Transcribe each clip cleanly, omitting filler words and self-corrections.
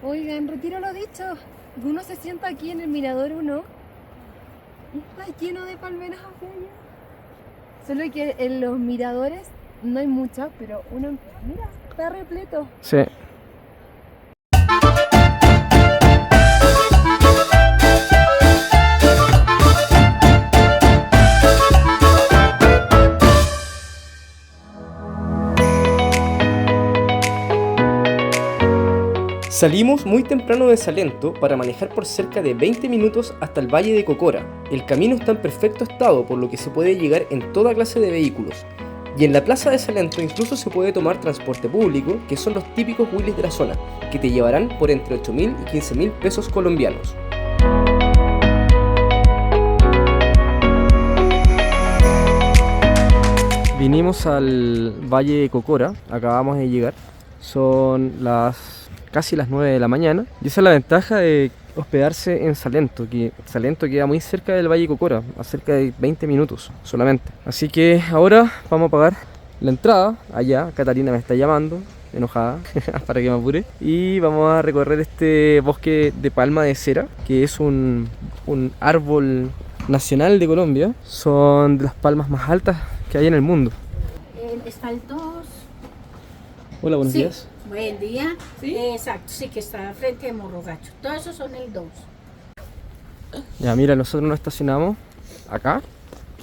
Oigan, retiro lo dicho. Uno se sienta aquí en el Mirador 1 y está lleno de palmeras hacia allá. Solo que en los miradores no hay muchas, pero uno, mira, está repleto. Sí. Salimos muy temprano de Salento para manejar por cerca de 20 minutos hasta el Valle de Cocora. El camino está en perfecto estado, por lo que se puede llegar en toda clase de vehículos. Y en la plaza de Salento incluso se puede tomar transporte público, que son los típicos Willys de la zona, que te llevarán por entre 8.000 y 15.000 pesos colombianos. Vinimos al Valle de Cocora, acabamos de llegar. Son casi las 9 de la mañana. Y esa es la ventaja de hospedarse en Salento, que Salento queda muy cerca del Valle de Cocora, a cerca de 20 minutos solamente. Así que ahora vamos a pagar la entrada. Allá Catarina me está llamando, enojada, para que me apure. Y vamos a recorrer este bosque de palma de cera, que es un árbol nacional de Colombia. Son de las palmas más altas que hay en el mundo. Está el 2. Hola, buenos Sí, días. buen día. ¿Sí? Exacto, sí, que está frente de Morro Gacho. Todos esos son el 2. Ya, mira, nosotros nos estacionamos acá,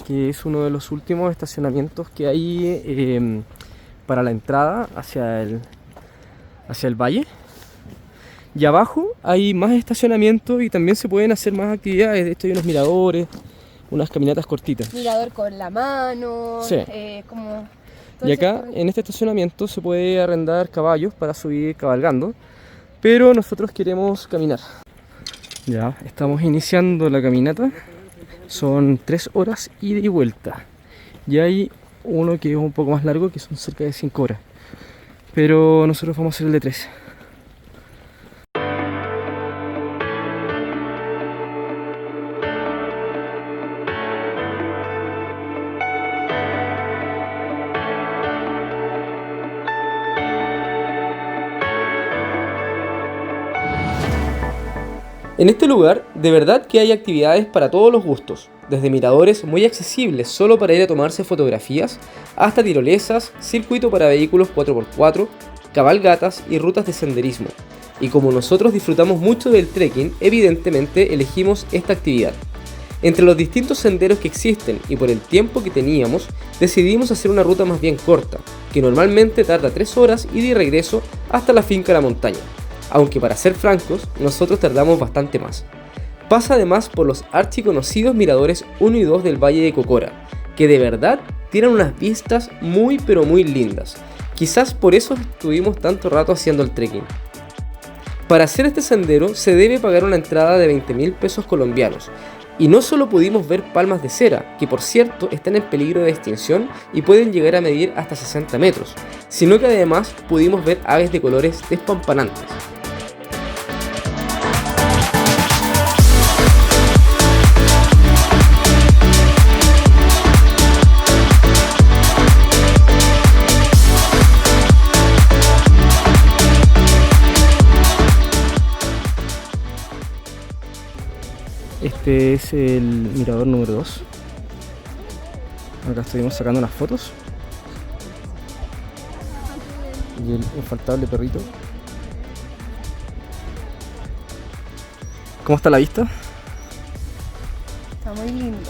que es uno de los últimos estacionamientos que hay para la entrada hacia el valle. Y abajo hay más estacionamientos y también se pueden hacer más actividades. De hecho hay unos miradores, unas caminatas cortitas. Mirador con la mano, Sí. como... Y acá en este estacionamiento se puede arrendar caballos para subir cabalgando, pero nosotros queremos caminar. Ya, estamos iniciando la caminata. Son 3 horas ida y vuelta. Y hay uno que es un poco más largo, que son cerca de 5 horas. Pero nosotros vamos a hacer el de 3. En este lugar, de verdad que hay actividades para todos los gustos, desde miradores muy accesibles solo para ir a tomarse fotografías, hasta tirolesas, circuito para vehículos 4x4, cabalgatas y rutas de senderismo. Y como nosotros disfrutamos mucho del trekking, evidentemente elegimos esta actividad. Entre los distintos senderos que existen y por el tiempo que teníamos, decidimos hacer una ruta más bien corta, que normalmente tarda 3 horas ida y regreso hasta la finca La Montaña. Aunque para ser francos, nosotros tardamos bastante más. Pasa además por los archiconocidos miradores 1 y 2 del Valle de Cocora, que de verdad tienen unas vistas muy pero muy lindas. Quizás por eso estuvimos tanto rato haciendo el trekking. Para hacer este sendero se debe pagar una entrada de 20.000 pesos colombianos. Y no solo pudimos ver palmas de cera, que por cierto están en peligro de extinción y pueden llegar a medir hasta 60 metros, sino que además pudimos ver aves de colores despampanantes. Este es el mirador número 2. Acá estuvimos sacando unas fotos. Y el infaltable perrito. ¿Cómo está la vista? Está muy lindo.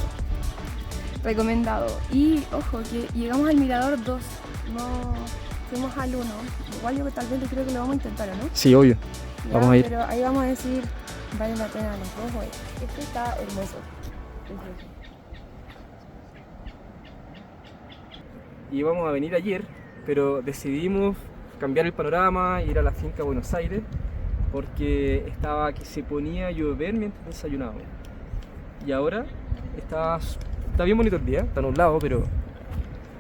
Recomendado. Y ojo, que llegamos al Mirador 2. No fuimos al 1. Igual yo tal vez creo que lo vamos a intentar, ¿o no? Sí, obvio. Ya, Vamos a ir. pero ahí vamos a decir, vale la pena los dos. Oye, este está hermoso. Íbamos a venir ayer, pero decidimos cambiar el panorama, ir a la finca Buenos Aires, porque estaba que se ponía a llover mientras desayunábamos. Y ahora está bien bonito el día, está nublado, pero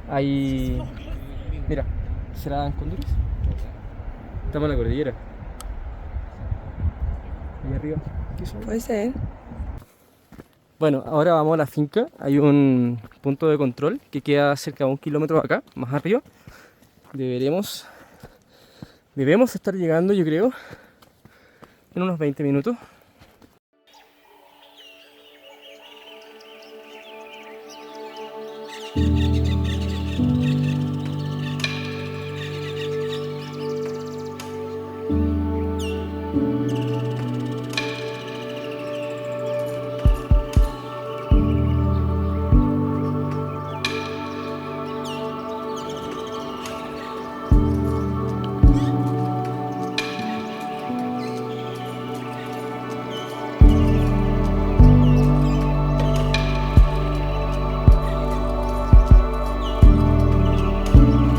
hay... Mira, ¿serán cóndores? Estamos en la cordillera. Ahí arriba. ¿Qué son? Puede ser. Bueno, ahora vamos a la finca. Hay un punto de control que queda cerca de 1 kilómetro acá, más arriba. Debemos estar llegando, yo creo, en unos 20 minutos.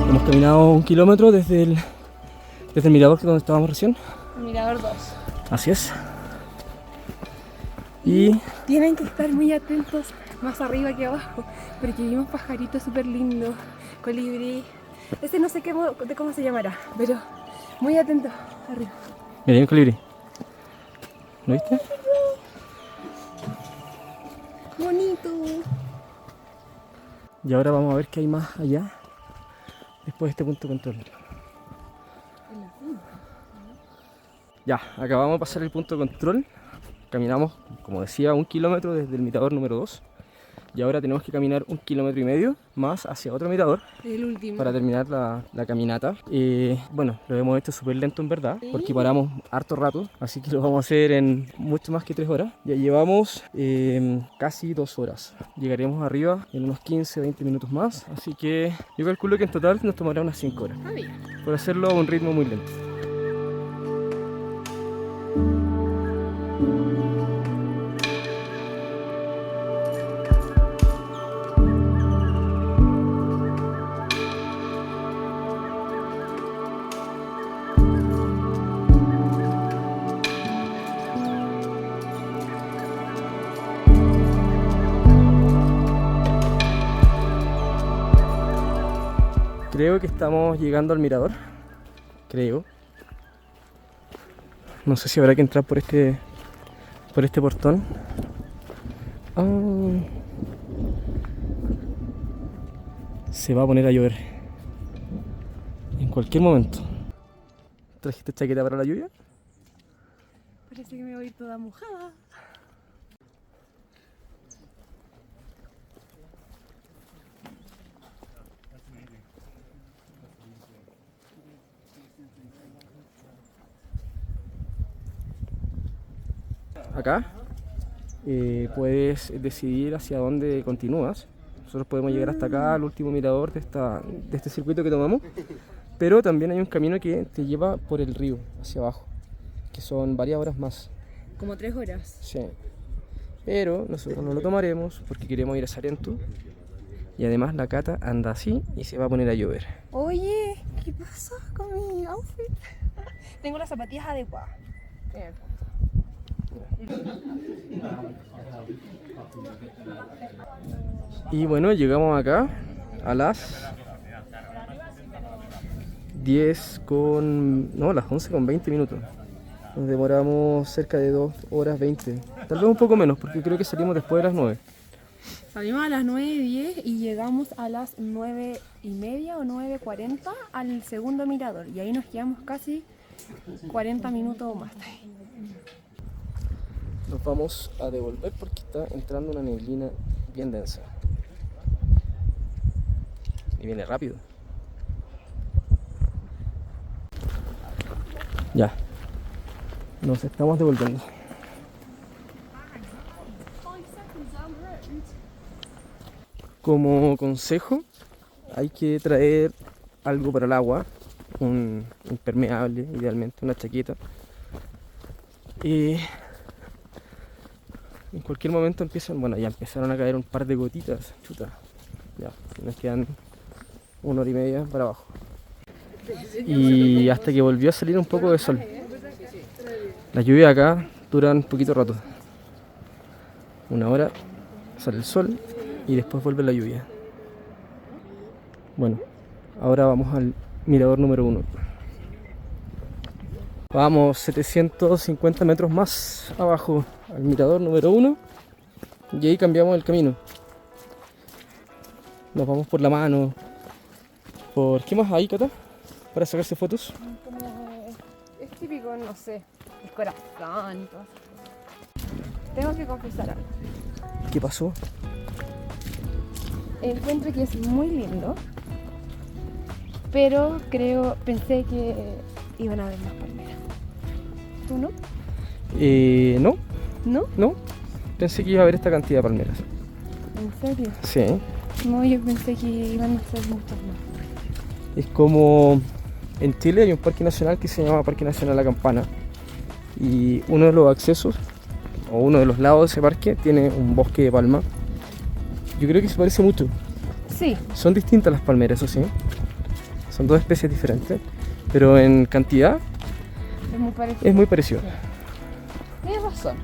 Hemos caminado 1 kilómetro desde el mirador donde estábamos recién. Mirador 2. Así es. Y Tienen que estar muy atentos más arriba que abajo, porque vimos pajaritos súper lindos, colibrí. Ese no sé cómo se llamará, pero muy atentos arriba. mira, hay un colibrí. ¿Lo viste? Bonito. Y ahora vamos a ver qué hay más allá, después de este punto de control. Ya, acabamos de pasar el punto de control. Caminamos, como decía, 1 kilómetro desde el mirador número 2. Y ahora tenemos que caminar 1,5 kilómetros más hacia otro mirador El último. para terminar la caminata. Bueno, lo hemos hecho súper lento en verdad, porque paramos harto rato, así que lo vamos a hacer en mucho más que 3 horas. Ya llevamos casi 2 horas. Llegaremos arriba en unos 15-20 minutos más, así que yo calculo que en total nos tomará unas 5 horas. Ah, bien. Por hacerlo a un ritmo muy lento. Creo que estamos llegando al mirador. Creo. No sé si habrá que entrar por este portón. Ah. Se va a poner a llover en cualquier momento. ¿Trajiste chaqueta para la lluvia? Parece que me voy a ir toda mojada. Acá puedes decidir hacia dónde continúas. Nosotros podemos llegar hasta acá, al último mirador de este circuito que tomamos, pero también hay un camino que te lleva por el río hacia abajo, que son varias horas más. Como 3 horas. Sí. Pero nosotros no lo tomaremos porque queremos ir a Sarento, y además la Cata anda así y se va a poner a llover. Oye, ¿qué pasa con mi outfit? Tengo las zapatillas adecuadas. Y bueno, llegamos acá a las 11:20 minutos. Nos demoramos cerca de 2 horas 20. Tal vez un poco menos, porque creo que salimos después de las 9. Salimos a las 9:10 y llegamos a las 9:30 o 9:40 al segundo mirador. Y ahí nos quedamos casi 40 minutos más. Nos vamos a devolver porque está entrando una neblina bien densa. Y viene rápido. Ya. Nos estamos devolviendo. Como consejo, hay que traer algo para el agua, un impermeable, idealmente, una chaqueta. Y en cualquier momento ya empezaron a caer un par de gotitas, chuta. Ya, nos quedan 1 hora y media para abajo. Y hasta que volvió a salir un poco de sol. Las lluvias acá duran un poquito rato. 1 hora sale el sol y después vuelve la lluvia. Bueno, ahora vamos al mirador número 1. Vamos 750 metros más abajo al mirador número 1 y ahí cambiamos el camino. Nos vamos por la mano. ¿Qué más hay, Cata? Para sacarse fotos. Es típico, no sé, el corazón y todo eso. Tengo que confesar algo. ¿Qué pasó? Encuentro que es muy lindo, pero pensé que iban a haber más palmeras. ¿Tú no? No, ¿No? no. Pensé que iba a haber esta cantidad de palmeras. ¿En serio? Sí. No, yo pensé que iban a ser muchas más. Es como en Chile hay un parque nacional que se llama Parque Nacional La Campana. Y uno de los accesos, o uno de los lados de ese parque, tiene un bosque de palma. Yo creo que se parece mucho. Sí. Son distintas las palmeras, eso sí. Son dos especies diferentes. Pero en cantidad Es muy parecido. es muy parecido. Tienes razón.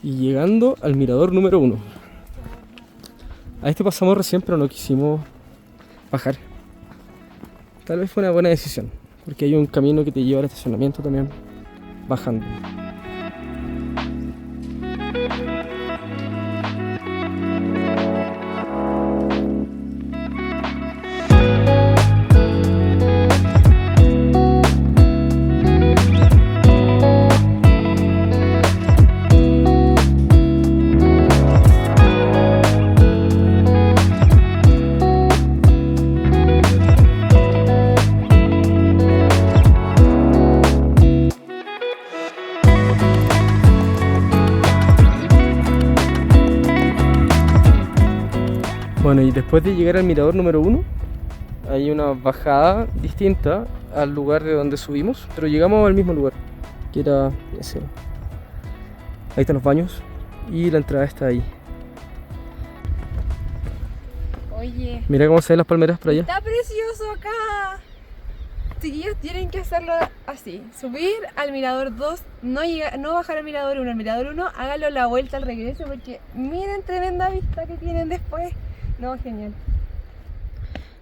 Y llegando al mirador número 1. A este pasamos recién, pero no quisimos bajar. Tal vez fue una buena decisión, porque hay un camino que te lleva al estacionamiento también, bajando. Bueno, y después de llegar al mirador número 1, hay una bajada distinta al lugar de donde subimos, pero llegamos al mismo lugar, que era ese. Ahí están los baños y la entrada está ahí. Oye, Mira cómo se ven las palmeras por allá. está precioso acá. Chiquillos, tienen que hacerlo así. Subir al mirador 2, no bajar al mirador 1. Al mirador 1, háganlo la vuelta al regreso porque miren tremenda vista que tienen después. No, genial.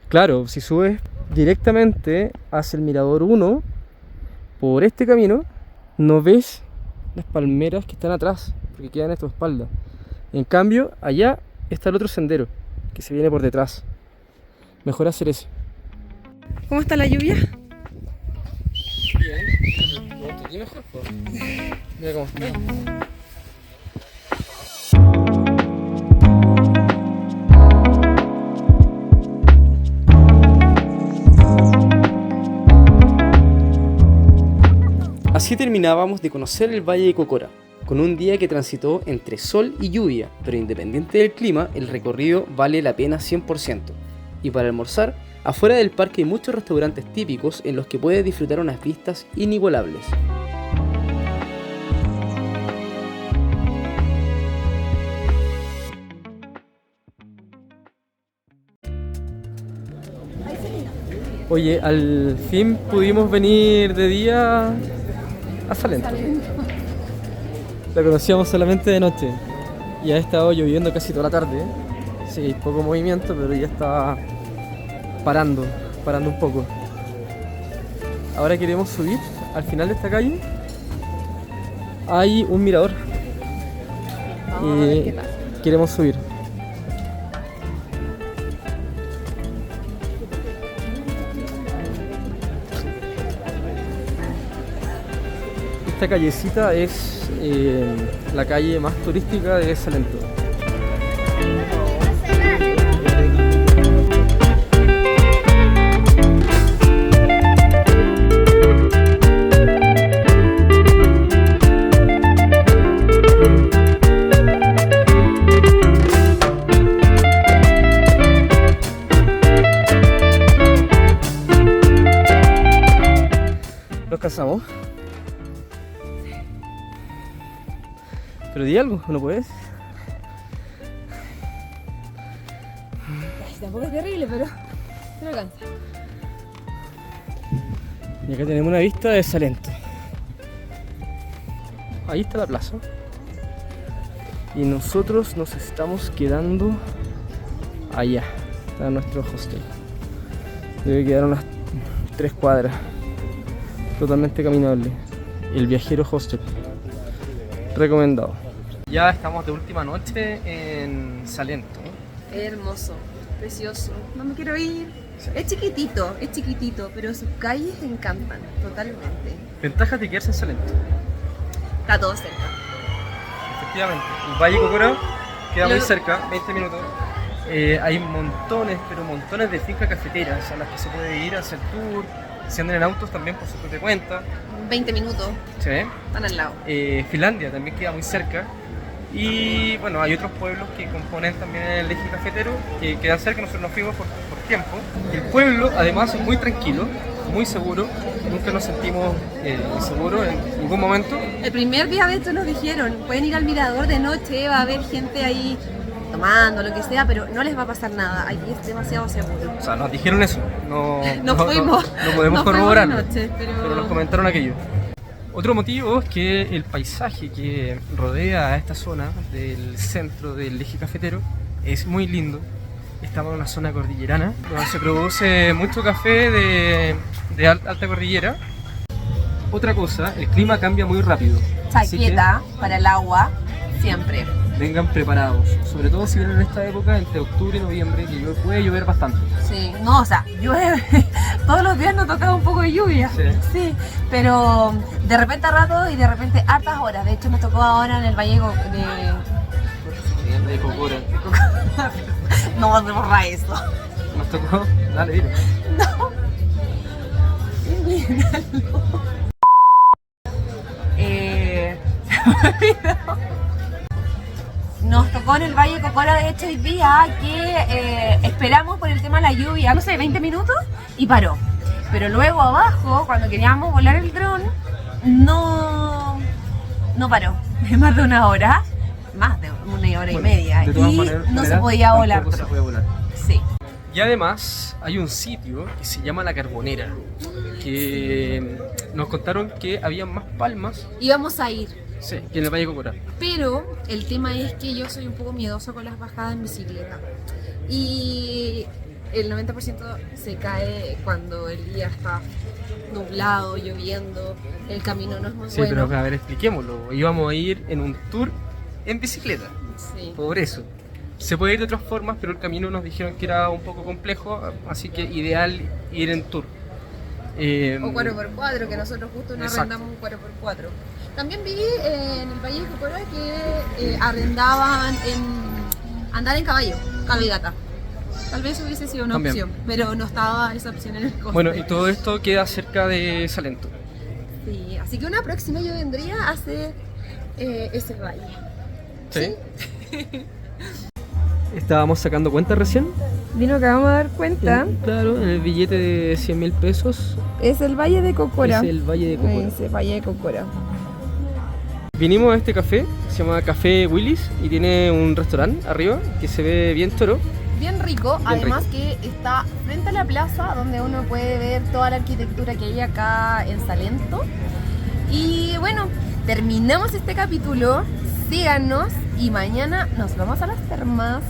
Claro, si subes directamente hacia el mirador 1, por este camino, no ves las palmeras que están atrás, porque quedan a tu espalda. En cambio, allá está el otro sendero, que se viene por detrás. Mejor hacer ese. ¿Cómo está la lluvia? Bien, aquí mejor. Mira cómo está. Así terminábamos de conocer el Valle de Cocora, con un día que transitó entre sol y lluvia, pero independiente del clima, el recorrido vale la pena 100%. Y para almorzar, afuera del parque hay muchos restaurantes típicos en los que puedes disfrutar unas vistas inigualables. Oye, al fin pudimos venir de día a Salento. La conocíamos solamente de noche y ha estado lloviendo casi toda la tarde. Sí, poco movimiento, pero ya está parando un poco. Ahora queremos subir al final de esta calle. Hay un mirador Vamos a ver qué tal. queremos subir. Esta callecita es la calle más turística de Salento. Nos casamos. Pero di algo, ¿no puedes? Ay, tampoco es terrible, pero se alcanza. Y acá tenemos una vista de Salento. Ahí está la plaza. Y nosotros nos estamos quedando allá. Está nuestro hostel. Debe quedar unas 3 cuadras. Totalmente caminable. El Viajero Hostel. Recomendado. Ya estamos de última noche en Salento. Hermoso, precioso. No me quiero ir. Es chiquitito, pero sus calles encantan totalmente. Ventajas de quedarse en Salento. Está todo cerca. Efectivamente, el Valle Cocora queda muy Lo- cerca, 20 minutos. Hay montones, pero montones de fincas cafeteras a las que se puede ir a hacer tour. Si andan en autos también por su propia cuenta. 20 minutos, ¿Sí? están al lado. Finlandia también queda muy cerca. Y bueno, hay otros pueblos que componen también el eje cafetero que quedan cerca, nosotros nos fuimos por tiempo. El pueblo además es muy tranquilo, muy seguro, nunca nos sentimos inseguros en ningún momento. El primer día de hecho nos dijeron, pueden ir al mirador de noche, va a haber gente ahí tomando, lo que sea, pero no les va a pasar nada, aquí es demasiado seguro. O sea, nos dijeron eso, no Fuimos. no podemos Nos fuimos corroborarlo, de noche, pero nos comentaron aquello. Otro motivo es que el paisaje que rodea a esta zona del centro del eje cafetero es muy lindo. Estamos en una zona cordillerana donde se produce mucho café de alta cordillera. Otra cosa, el clima cambia muy rápido. Así que Chaqueta para el agua, siempre. vengan preparados, sobre todo si vienen en esta época entre octubre y noviembre, que puede llover bastante. Sí, no, o sea, llueve. Todos los días nos tocaba un poco de lluvia. Sí. Pero de repente a rato y de repente hartas horas. De hecho, nos tocó ahora en el Valle De Cocora. No, no borra eso. Nos tocó, dale, dile. Nos tocó en el Valle Cocora, de hecho, hoy día que esperamos por el tema de la lluvia, no sé, 20 minutos y paró. Pero luego abajo, cuando queríamos volar el dron, no paró. Más de una hora, más de una hora y media. De todas Y maneras, no se podía volar. tampoco se puede volar. Sí. Y además hay un sitio que se llama La Carbonera, que nos contaron que había más palmas, Íbamos a ir, sí, que en el Valle Cocora. pero el tema es que yo soy un poco miedosa con las bajadas en bicicleta. Y el 90% se cae cuando el día está nublado, lloviendo, el camino no es muy Sí, bueno. pero a ver, expliquémoslo. Íbamos a ir en un tour en bicicleta, Sí. por eso. Se puede ir de otras formas, pero el camino nos dijeron que era un poco complejo, así que ideal ir en tour. O 4x4, que nosotros justo nos Exacto. arrendamos un 4x4. También vi en el Valle de Cocora que arrendaban andar en caballo, cabalgata. Tal vez hubiese sido una También. opción, pero no estaba esa opción en el coste. Bueno, y todo esto queda cerca de Salento. Sí, así que una próxima yo vendría a hacer ese valle. ¿Sí? Estábamos sacando cuentas recién. Vino que vamos a dar cuenta, Claro, en el billete de 100.000 pesos es el Valle de Cocora. es el Valle de Cocora. Dice Valle de Cocora. Vinimos a este café, se llama Café Willis y tiene un restaurante arriba que se ve bien toro. Bien rico, Bien además que está frente a la plaza donde uno puede ver toda la arquitectura que hay acá en Salento. Y bueno, terminamos este capítulo, síganos y mañana nos vamos a las termas.